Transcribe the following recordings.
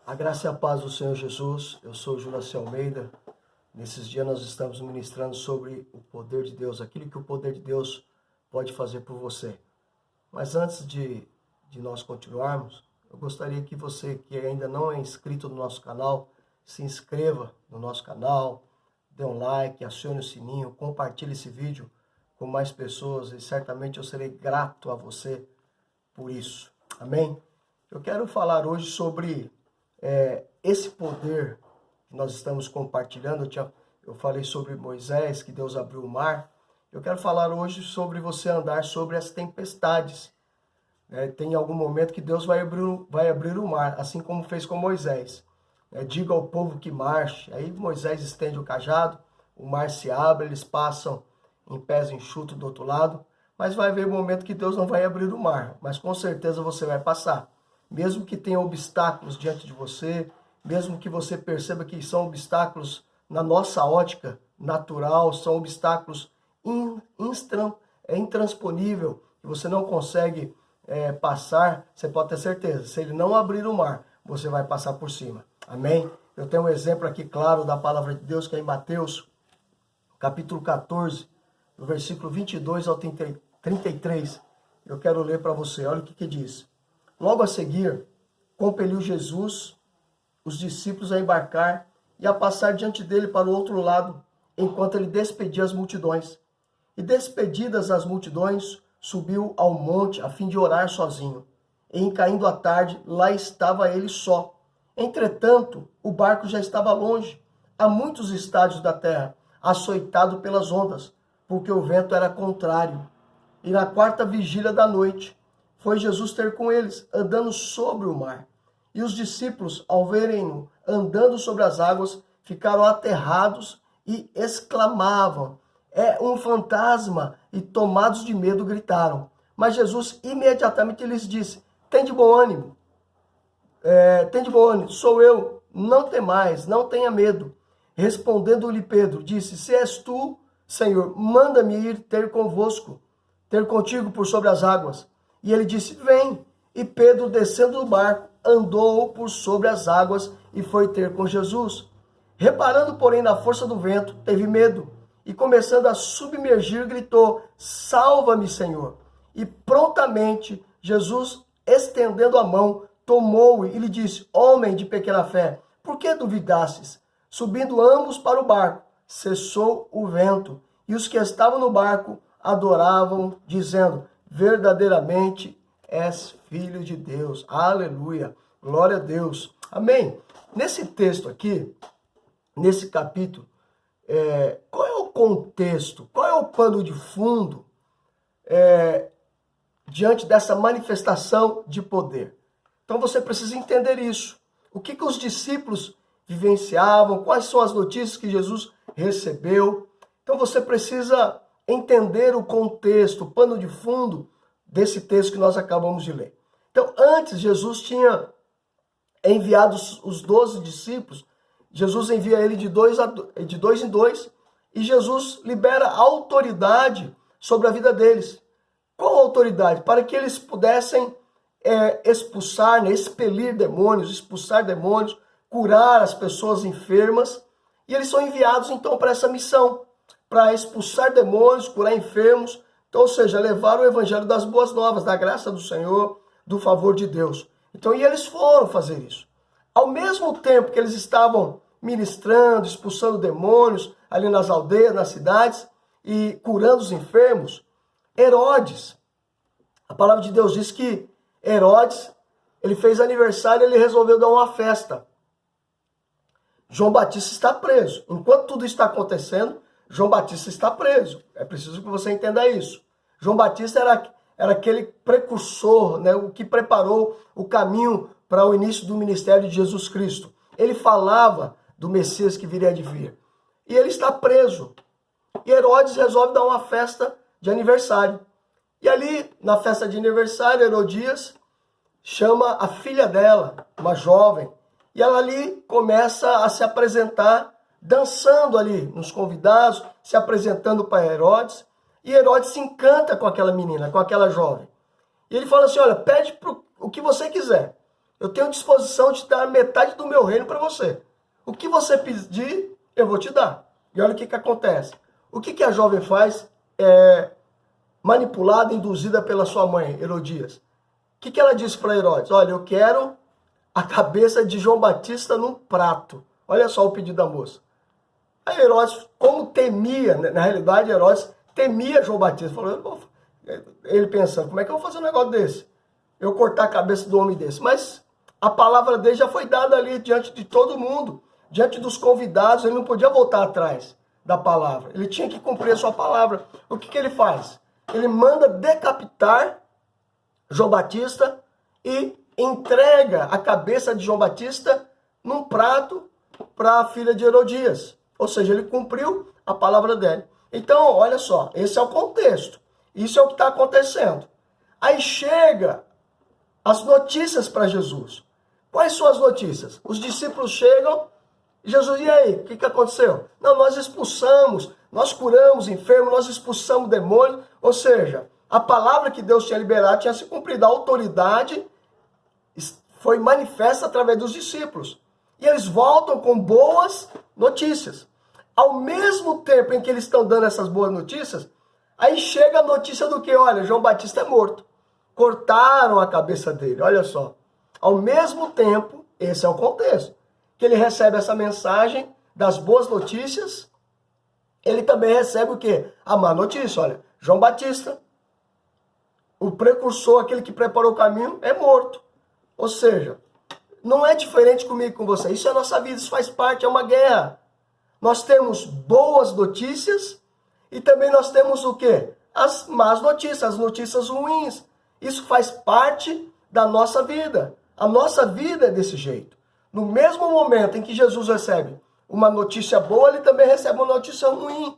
A graça e a paz do Senhor Jesus. Eu sou Juraci Almeida. Nesses dias nós estamos ministrando sobre o poder de Deus, aquilo que o poder de Deus pode fazer por você. Mas antes de nós continuarmos, eu gostaria que você que ainda não é inscrito no nosso canal, se inscreva no nosso canal, dê um like, acione o sininho, compartilhe esse vídeo com mais pessoas e certamente eu serei grato a você por isso. Amém? Eu quero falar hoje sobre esse poder que nós estamos compartilhando. Eu falei sobre Moisés, que Deus abriu o mar. Eu quero falar hoje sobre você andar sobre as tempestades. Tem algum momento que Deus vai abrir o mar, assim como fez com Moisés. Diga ao povo que marche. Aí Moisés estende o cajado, o mar se abre, eles passam em pés enxutos do outro lado. Mas vai haver um momento que Deus não vai abrir o mar, mas com certeza você vai passar. Mesmo que tenha obstáculos diante de você, mesmo que você perceba que são obstáculos na nossa ótica natural, são obstáculos intransponíveis, que você não consegue passar, você pode ter certeza, se ele não abrir o mar, você vai passar por cima. Amém? Eu tenho um exemplo aqui claro da palavra de Deus, que é em Mateus, capítulo 14, do versículo 22 ao 33. Eu quero ler para você, olha o que diz. Logo a seguir, compeliu Jesus os discípulos a embarcar e a passar diante dele para o outro lado, enquanto ele despedia as multidões. E despedidas as multidões, subiu ao monte a fim de orar sozinho. E em caindo a tarde, lá estava ele só. Entretanto, o barco já estava longe, a muitos estádios da terra, açoitado pelas ondas, porque o vento era contrário. E na quarta vigília da noite, foi Jesus ter com eles, andando sobre o mar. E os discípulos, ao verem-no andando sobre as águas, ficaram aterrados e exclamavam: é um fantasma! E tomados de medo, gritaram. Mas Jesus imediatamente lhes disse: tende bom ânimo, sou eu, não temais, não tenha medo. Respondendo-lhe Pedro, disse: se és tu, Senhor, manda-me ir ter contigo por sobre as águas. E ele disse: vem. E Pedro, descendo do barco, andou por sobre as águas e foi ter com Jesus. Reparando, porém, na força do vento, teve medo. E começando a submergir, gritou: salva-me, Senhor. E prontamente, Jesus, estendendo a mão, tomou-o e lhe disse: homem de pequena fé, por que duvidastes? Subindo ambos para o barco, cessou o vento. E os que estavam no barco adoravam, dizendo: verdadeiramente és filho de Deus. Aleluia. Glória a Deus. Amém. Nesse texto aqui, nesse capítulo, qual é o contexto? Qual é o pano de fundo diante dessa manifestação de poder? Então você precisa entender isso. O que os discípulos vivenciavam? Quais são as notícias que Jesus recebeu? Então você precisa entender o contexto, o pano de fundo desse texto que nós acabamos de ler. Então, antes, Jesus tinha enviado os 12 discípulos. Jesus envia ele de dois em dois. E Jesus libera autoridade sobre a vida deles. Qual autoridade? Para que eles pudessem expulsar, expelir demônios, expulsar demônios, curar as pessoas enfermas. E eles são enviados, então, para essa missão, para expulsar demônios, curar enfermos, então, ou seja, levar o evangelho das boas novas, da graça do Senhor, do favor de Deus. Então, e eles foram fazer isso. Ao mesmo tempo que eles estavam ministrando, expulsando demônios, ali nas aldeias, nas cidades, e curando os enfermos, Herodes, a palavra de Deus diz que Herodes, ele fez aniversário e ele resolveu dar uma festa. João Batista está preso. Enquanto tudo está acontecendo, João Batista está preso. É preciso que você entenda isso. João Batista era aquele precursor, né, o que preparou o caminho para o início do ministério de Jesus Cristo. Ele falava do Messias que viria de vir. E ele está preso. E Herodes resolve dar uma festa de aniversário. E ali, na festa de aniversário, Herodias chama a filha dela, uma jovem. E ela ali começa a se apresentar, dançando ali nos convidados, se apresentando para Herodes. E Herodes se encanta com aquela menina, com aquela jovem. E ele fala assim: olha, pede o que você quiser. Eu tenho disposição de dar metade do meu reino para você. O que você pedir, eu vou te dar. E olha o que acontece. O que a jovem faz? Manipulada, induzida pela sua mãe, Herodias. O que ela disse para Herodes? Olha, eu quero a cabeça de João Batista num prato. Olha só o pedido da moça. Aí Herodes, como temia, na realidade Herodes temia João Batista. Falou, ele pensando, como é que eu vou fazer um negócio desse? Eu cortar a cabeça do homem desse. Mas a palavra dele já foi dada ali diante de todo mundo, diante dos convidados, ele não podia voltar atrás da palavra. Ele tinha que cumprir a sua palavra. O que ele faz? Ele manda decapitar João Batista e entrega a cabeça de João Batista num prato para a filha de Herodias. Ou seja, ele cumpriu a palavra dele. Então, olha só, esse é o contexto. Isso é o que está acontecendo. Aí chega as notícias para Jesus. Quais são as notícias? Os discípulos chegam, Jesus, e aí? O que aconteceu? Não, nós expulsamos, nós curamos enfermos, nós expulsamos demônios. Ou seja, a palavra que Deus tinha liberado tinha se cumprido. A autoridade foi manifesta através dos discípulos. E eles voltam com boas notícias. Ao mesmo tempo em que eles estão dando essas boas notícias, aí chega a notícia do que? Olha, João Batista é morto. Cortaram a cabeça dele, olha só. Ao mesmo tempo, esse é o contexto, que ele recebe essa mensagem das boas notícias, ele também recebe o quê? A má notícia, olha. João Batista, o precursor, aquele que preparou o caminho, é morto. Ou seja, não é diferente comigo e com você. Isso é a nossa vida, isso faz parte, é uma guerra. Nós temos boas notícias e também nós temos o quê? As más notícias, as notícias ruins. Isso faz parte da nossa vida. A nossa vida é desse jeito. No mesmo momento em que Jesus recebe uma notícia boa, ele também recebe uma notícia ruim.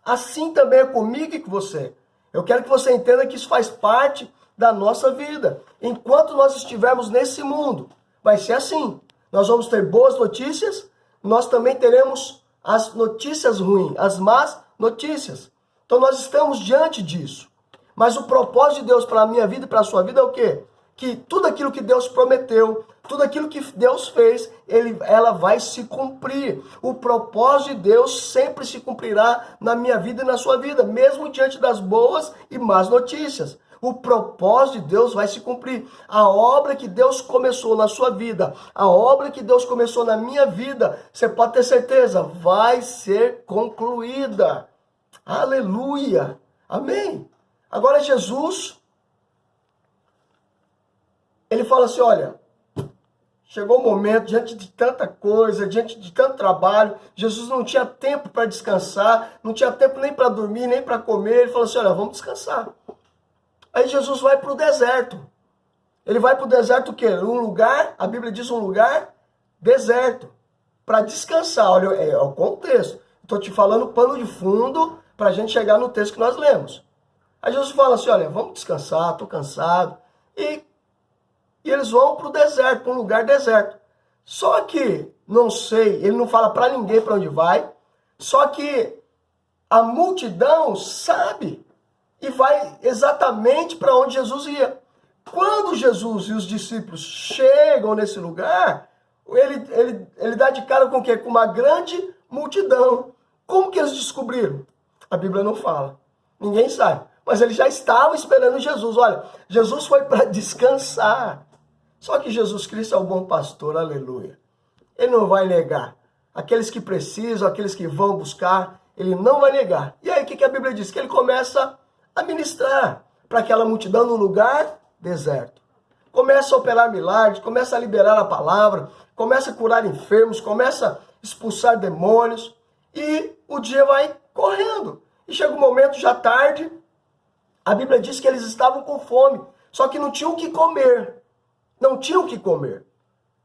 Assim também é comigo e com você. Eu quero que você entenda que isso faz parte da nossa vida. Enquanto nós estivermos nesse mundo, vai ser assim. Nós vamos ter boas notícias, nós também teremos as notícias ruins, as más notícias. Então nós estamos diante disso. Mas o propósito de Deus para a minha vida e para a sua vida é o quê? Que tudo aquilo que Deus prometeu, tudo aquilo que Deus fez, ela vai se cumprir. O propósito de Deus sempre se cumprirá na minha vida e na sua vida, mesmo diante das boas e más notícias. O propósito de Deus vai se cumprir. A obra que Deus começou na sua vida, a obra que Deus começou na minha vida, você pode ter certeza, vai ser concluída. Aleluia. Amém. Agora Jesus, ele fala assim, olha, chegou o momento, diante de tanta coisa, diante de tanto trabalho, Jesus não tinha tempo para descansar, não tinha tempo nem para dormir, nem para comer. Ele falou assim, olha, vamos descansar. Aí Jesus vai para o deserto. Ele vai para o deserto o quê? Um lugar, a Bíblia diz um lugar deserto, para descansar. Olha, é o contexto. Estou te falando pano de fundo para a gente chegar no texto que nós lemos. Aí Jesus fala assim, olha, vamos descansar, estou cansado. E eles vão para o deserto, para um lugar deserto. Só que, não sei, ele não fala para ninguém para onde vai, só que a multidão sabe e vai exatamente para onde Jesus ia. Quando Jesus e os discípulos chegam nesse lugar, ele dá de cara com o quê? Com uma grande multidão. Como que eles descobriram? A Bíblia não fala. Ninguém sabe. Mas eles já estavam esperando Jesus. Olha, Jesus foi para descansar. Só que Jesus Cristo é o bom pastor, aleluia. Ele não vai negar. Aqueles que precisam, aqueles que vão buscar, ele não vai negar. E aí o que a Bíblia diz? Que ele começa a ministrar para aquela multidão no lugar deserto. Começa a operar milagres, começa a liberar a palavra, começa a curar enfermos, começa a expulsar demônios. E o dia vai correndo. E chega um momento, já tarde, a Bíblia diz que eles estavam com fome, só que não tinham o que comer. Não tinham o que comer.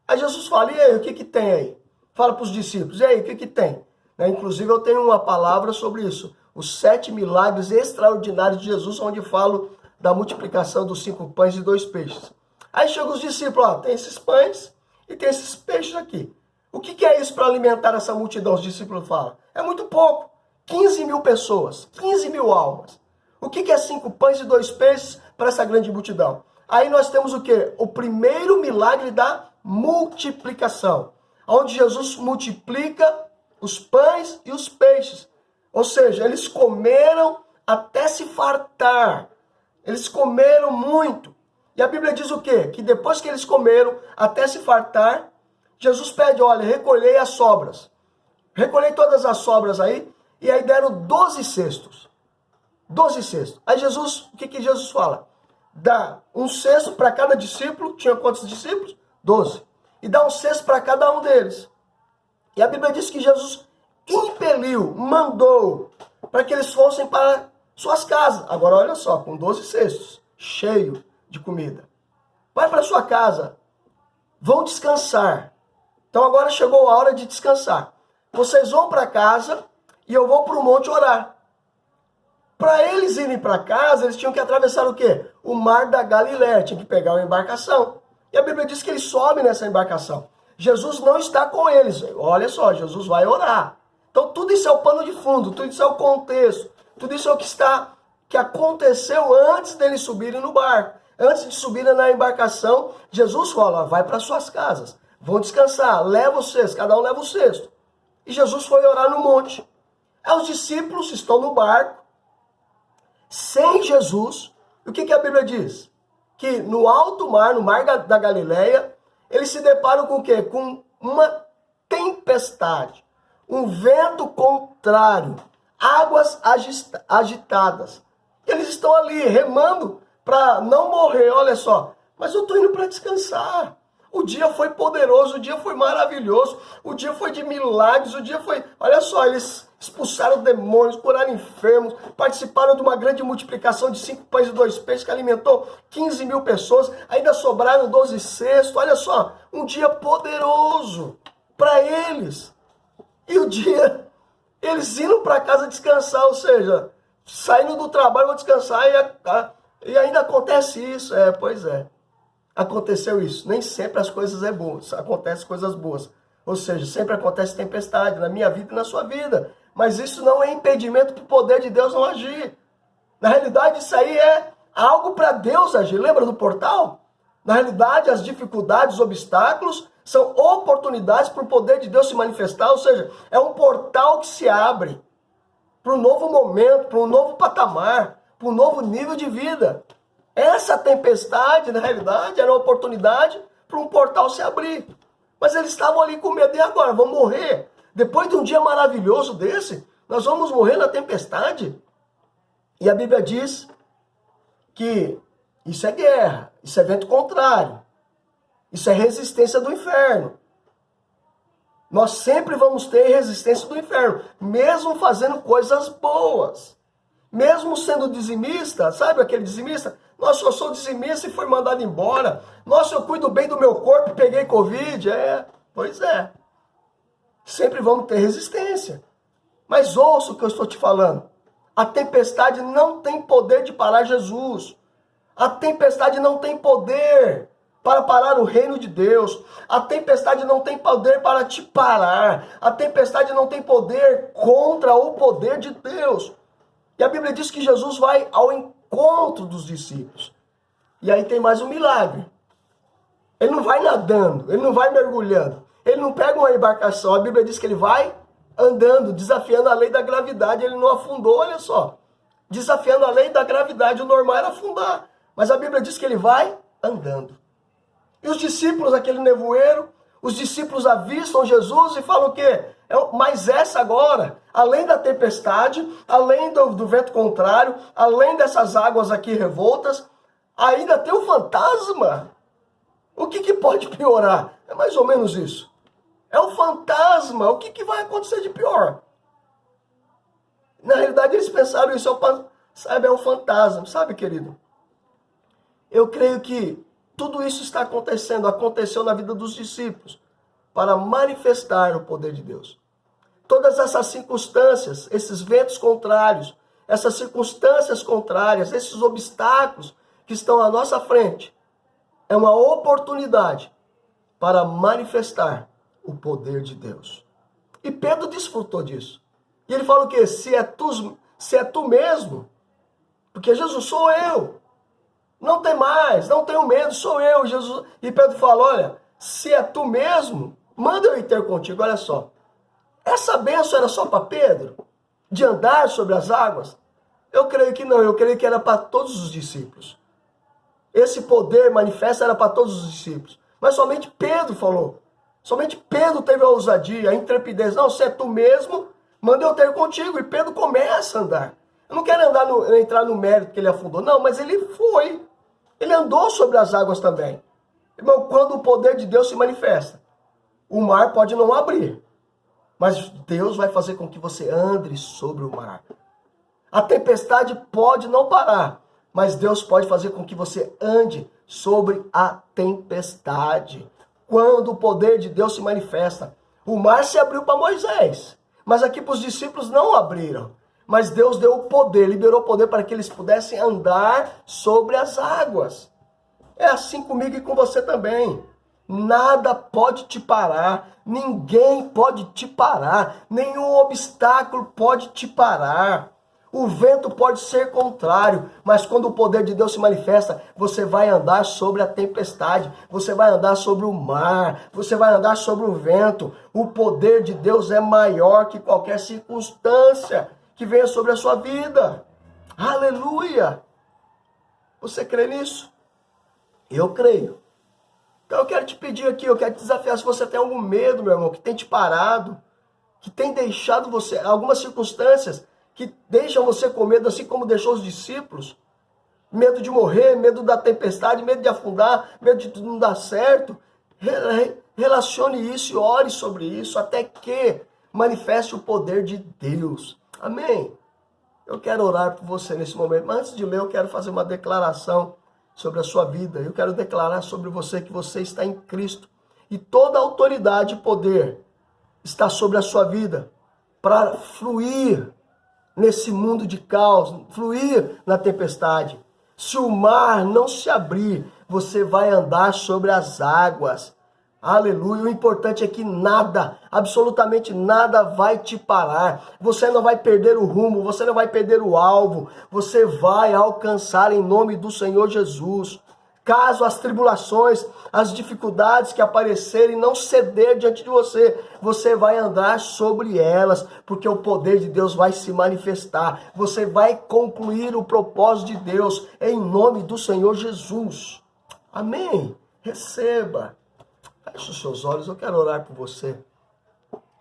Aí Jesus fala, e aí, o que tem aí? Fala para os discípulos, e aí, o que tem? Inclusive eu tenho uma palavra sobre isso. Os 7 milagres extraordinários de Jesus, onde falo da multiplicação dos 5 pães e 2 peixes. Aí chegam os discípulos, ó, tem esses pães e tem esses peixes aqui. O que é isso para alimentar essa multidão? Os discípulos falam, é muito pouco. 15 mil pessoas, 15 mil almas. O que é 5 pães e 2 peixes para essa grande multidão? Aí nós temos o quê? O primeiro milagre da multiplicação, onde Jesus multiplica os pães e os peixes. Ou seja, eles comeram até se fartar. Eles comeram muito. E a Bíblia diz o quê? Que depois que eles comeram até se fartar, Jesus pede, olha, recolhei as sobras. Recolhei todas as sobras aí, e aí deram 12 cestos. 12 cestos. Aí Jesus, o que Jesus fala? Dá um cesto para cada discípulo. Tinha quantos discípulos? 12. E dá um cesto para cada um deles. E a Bíblia diz que Jesus impeliu, mandou, para que eles fossem para suas casas. Agora olha só, com 12 cestos, cheio de comida. Vai para sua casa. Vão descansar. Então agora chegou a hora de descansar. Vocês vão para casa e eu vou para o monte orar. Para eles irem para casa, eles tinham que atravessar o quê? O mar da Galileia, tinham que pegar uma embarcação. E a Bíblia diz que eles sobem nessa embarcação. Jesus não está com eles. Olha só, Jesus vai orar. Então tudo isso é o pano de fundo, tudo isso é o contexto, tudo isso é o que aconteceu antes deles subirem no barco. Antes de subirem na embarcação, Jesus fala, vai para suas casas, vão descansar, leva o cesto, cada um leva o cesto. E Jesus foi orar no monte. Aí os discípulos estão no barco, sem Jesus. O que a Bíblia diz? Que no alto mar, no mar da Galileia, eles se deparam com o quê? Com uma tempestade, um vento contrário, águas agitadas. Eles estão ali remando para não morrer, olha só. Mas eu estou indo para descansar. O dia foi poderoso, o dia foi maravilhoso, o dia foi de milagres, o dia foi... Olha só, eles expulsaram demônios, curaram enfermos, participaram de uma grande multiplicação de 5 pães e 2 peixes que alimentou 15 mil pessoas, ainda sobraram 12 cestos. Olha só, um dia poderoso para eles. E o dia, eles indo para casa descansar, ou seja, saindo do trabalho, vão descansar e ainda acontece isso. Pois é. Aconteceu isso. Nem sempre as coisas é boas, acontecem coisas boas. Ou seja, sempre acontece tempestade na minha vida e na sua vida. Mas isso não é impedimento para o poder de Deus não agir. Na realidade, isso aí é algo para Deus agir. Lembra do portal? Na realidade, as dificuldades, os obstáculos são oportunidades para o poder de Deus se manifestar. Ou seja, é um portal que se abre para um novo momento, para um novo patamar, para um novo nível de vida. Essa tempestade, na realidade, era uma oportunidade para um portal se abrir. Mas eles estavam ali com medo. E agora? Vão morrer? Depois de um dia maravilhoso desse, nós vamos morrer na tempestade? E a Bíblia diz que isso é guerra, isso é vento contrário, isso é resistência do inferno. Nós sempre vamos ter resistência do inferno, mesmo fazendo coisas boas. Mesmo sendo dizimista, sabe aquele dizimista? Nossa, eu sou dizimista e fui mandado embora. Nossa, eu cuido bem do meu corpo e peguei Covid. Pois é. Sempre vamos ter resistência. Mas ouça o que eu estou te falando. A tempestade não tem poder de parar Jesus. A tempestade não tem poder para parar o reino de Deus. A tempestade não tem poder para te parar. A tempestade não tem poder contra o poder de Deus. E a Bíblia diz que Jesus vai ao encontro dos discípulos. E aí tem mais um milagre. Ele não vai nadando, ele não vai mergulhando. Ele não pega uma embarcação. A Bíblia diz que ele vai andando, desafiando a lei da gravidade. Ele não afundou, olha só. Desafiando a lei da gravidade. O normal era afundar. Mas a Bíblia diz que ele vai andando. E os discípulos, aquele nevoeiro, os discípulos avistam Jesus e falam o quê? Mas essa agora, além da tempestade, além do vento contrário, além dessas águas aqui revoltas, ainda tem o fantasma. O que pode piorar? É mais ou menos isso. É o fantasma. O que vai acontecer de pior? Na realidade, eles pensaram isso, sabe, é um fantasma. Sabe, querido? Eu creio que tudo isso está acontecendo, aconteceu na vida dos discípulos, para manifestar o poder de Deus. Todas essas circunstâncias, esses ventos contrários, essas circunstâncias contrárias, esses obstáculos que estão à nossa frente, é uma oportunidade para manifestar o poder de Deus. E Pedro desfrutou disso. E ele fala o quê? Se é tu mesmo, porque Jesus sou eu. Não tem mais, não tenho medo, sou eu, Jesus. E Pedro falou, olha, se é tu mesmo, manda eu ir ter contigo. Olha só, essa bênção era só para Pedro? De andar sobre as águas? Eu creio que não, eu creio que era para todos os discípulos. Esse poder manifesto era para todos os discípulos. Mas somente Pedro falou. Somente Pedro teve a ousadia, a intrepidez. Não, se é tu mesmo, manda eu ter contigo. E Pedro começa a andar. Eu não quero entrar no mérito que ele afundou. Não, mas ele foi. Ele andou sobre as águas também. Irmão, quando o poder de Deus se manifesta, o mar pode não abrir. Mas Deus vai fazer com que você ande sobre o mar. A tempestade pode não parar. Mas Deus pode fazer com que você ande sobre a tempestade. Quando o poder de Deus se manifesta. O mar se abriu para Moisés. Mas aqui para os discípulos não abriram. Mas Deus deu o poder, liberou o poder para que eles pudessem andar sobre as águas. É assim comigo e com você também. Nada pode te parar. Ninguém pode te parar. Nenhum obstáculo pode te parar. O vento pode ser contrário, mas quando o poder de Deus se manifesta, você vai andar sobre a tempestade, você vai andar sobre o mar, você vai andar sobre o vento. O poder de Deus é maior que qualquer circunstância que venha sobre a sua vida. Aleluia! Você crê nisso? Eu creio. Então eu quero te pedir aqui, eu quero te desafiar, se você tem algum medo, meu irmão, que tem te parado, que tem deixado você, algumas circunstâncias que deixam você com medo, assim como deixou os discípulos. Medo de morrer, medo da tempestade, medo de afundar, medo de tudo não dar certo. Relacione isso e ore sobre isso até que manifeste o poder de Deus. Amém? Eu quero orar por você nesse momento, mas antes de ler eu quero fazer uma declaração sobre a sua vida. Eu quero declarar sobre você que você está em Cristo e toda a autoridade e poder está sobre a sua vida para fluir nesse mundo de caos, fluir na tempestade. Se o mar não se abrir, você vai andar sobre as águas. Aleluia. O importante é que nada, absolutamente nada vai te parar. Você não vai perder o rumo, você não vai perder o alvo. Você vai alcançar em nome do Senhor Jesus. Caso as tribulações, as dificuldades que aparecerem não ceder diante de você, você vai andar sobre elas, porque o poder de Deus vai se manifestar. Você vai concluir o propósito de Deus em nome do Senhor Jesus. Amém? Receba. Feche os seus olhos, eu quero orar por você.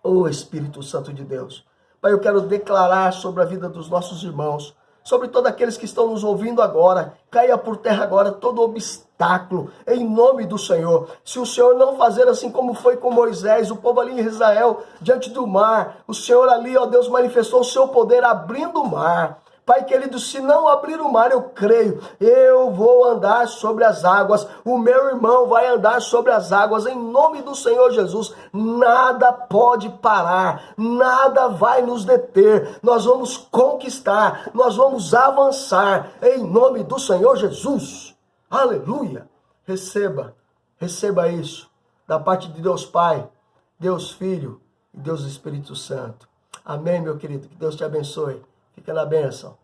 Ô Espírito Santo de Deus. Pai, eu quero declarar sobre a vida dos nossos irmãos, sobre todos aqueles que estão nos ouvindo agora, caia por terra agora todo obstáculo, em nome do Senhor. Se o Senhor não fazer assim como foi com Moisés, o povo ali em Israel, diante do mar, o Senhor ali, ó Deus, manifestou o seu poder abrindo o mar. Pai querido, se não abrir o mar, eu creio, eu vou andar sobre as águas, o meu irmão vai andar sobre as águas, em nome do Senhor Jesus. Nada pode parar, nada vai nos deter, nós vamos conquistar, nós vamos avançar, em nome do Senhor Jesus. Aleluia! Receba isso, da parte de Deus Pai, Deus Filho e Deus Espírito Santo. Amém, meu querido, que Deus te abençoe. Fica na bênção.